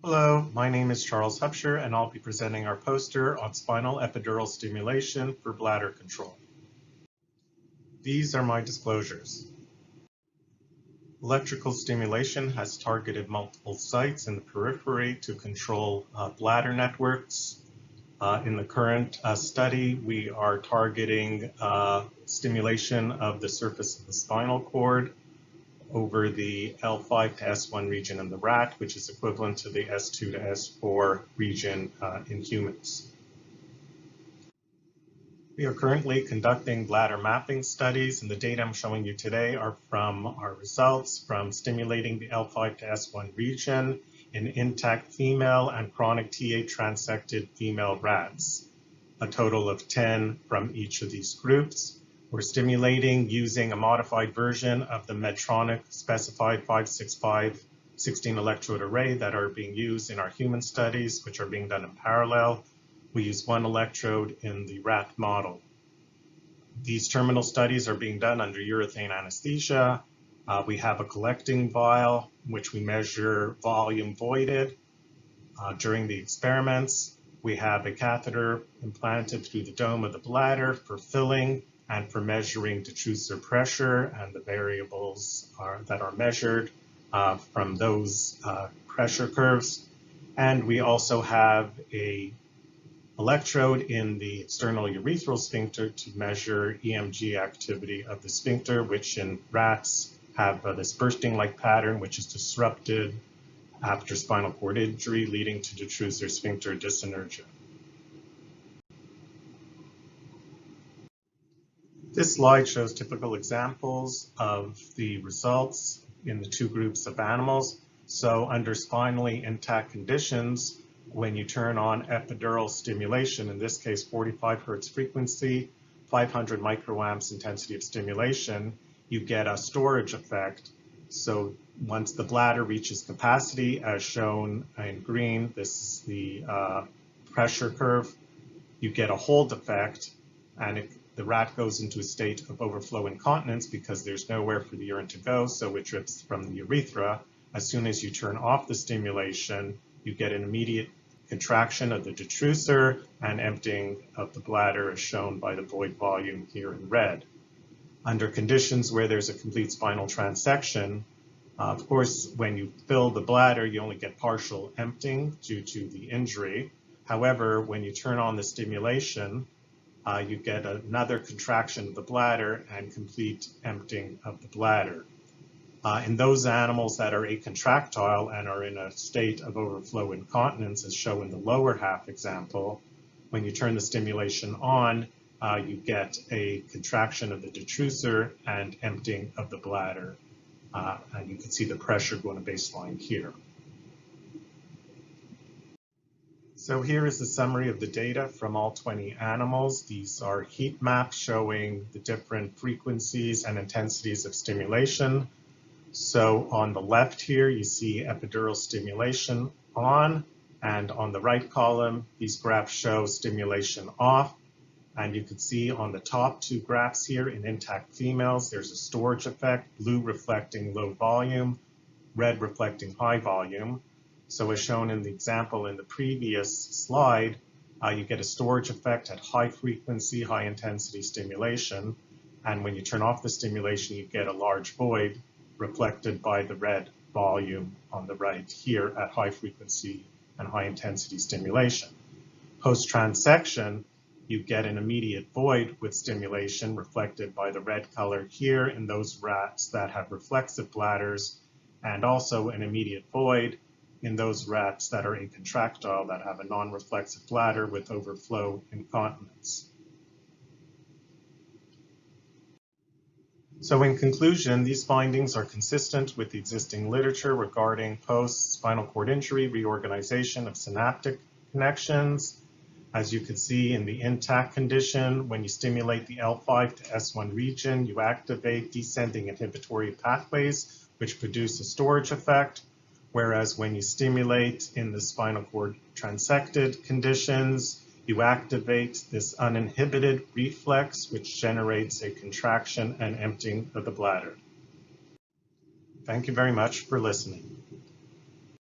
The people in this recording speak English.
Hello, my name is Charles Hubscher, and I'll be presenting our poster on spinal epidural stimulation for bladder control. These are my disclosures. Electrical stimulation has targeted multiple sites in the periphery to control bladder networks. In the current study, we are targeting stimulation of the surface of the spinal cord over the L5 to S1 region in the rat, which is equivalent to the S2 to S4 region in humans. We are currently conducting bladder mapping studies, and the data I'm showing you today are from our results from stimulating the L5 to S1 region in intact female and chronic TA transected female rats, a total of 10 from each of these groups. We're stimulating using a modified version of the Medtronic specified 565 16 electrode array that are being used in our human studies, which are being done in parallel. We use one electrode in the rat model. These terminal studies are being done under urethane anesthesia. We have a collecting vial, which we measure volume voided during the experiments. We have a catheter implanted through the dome of the bladder for filling and for measuring detrusor pressure and the variables that are measured from those pressure curves. And we also have a electrode in the external urethral sphincter to measure EMG activity of the sphincter, which in rats have this bursting-like pattern, which is disrupted after spinal cord injury, leading to detrusor sphincter dysynergia. This slide shows typical examples of the results in the two groups of animals. So under spinally intact conditions, when you turn on epidural stimulation, in this case 45 Hertz frequency, 500 microamps intensity of stimulation, you get a storage effect. So once the bladder reaches capacity, as shown in green, this is the pressure curve, you get a hold effect, and the rat goes into a state of overflow incontinence because there's nowhere for the urine to go, so it drips from the urethra. As soon as you turn off the stimulation, you get an immediate contraction of the detrusor and emptying of the bladder, as shown by the void volume here in red. Under conditions where there's a complete spinal transection, of course, when you fill the bladder, you only get partial emptying due to the injury. However, when you turn on the stimulation, you get another contraction of the bladder and complete emptying of the bladder. In those animals that are acontractile and are in a state of overflow incontinence, as shown in the lower half example, when you turn the stimulation on, you get a contraction of the detrusor and emptying of the bladder. And you can see the pressure going to baseline here. So here is the summary of the data from all 20 animals. These are heat maps showing the different frequencies and intensities of stimulation. So on the left here, you see epidural stimulation on, and on the right column, these graphs show stimulation off. And you can see on the top two graphs here in intact females, there's a storage effect, blue reflecting low volume, red reflecting high volume. So as shown in the example in the previous slide, you get a storage effect at high frequency, high intensity stimulation. And when you turn off the stimulation, you get a large void reflected by the red volume on the right here at high frequency and high intensity stimulation. Post-transection, you get an immediate void with stimulation reflected by the red color here in those rats that have reflexive bladders, and also an immediate void in those rats that are acontractile, that have a non-reflexive bladder with overflow incontinence. So in conclusion, these findings are consistent with the existing literature regarding post-spinal cord injury reorganization of synaptic connections. As you can see in the intact condition, when you stimulate the L5 to S1 region, you activate descending inhibitory pathways, which produce a storage effect. Whereas when you stimulate in the spinal cord transected conditions, you activate this uninhibited reflex, which generates a contraction and emptying of the bladder. Thank you very much for listening.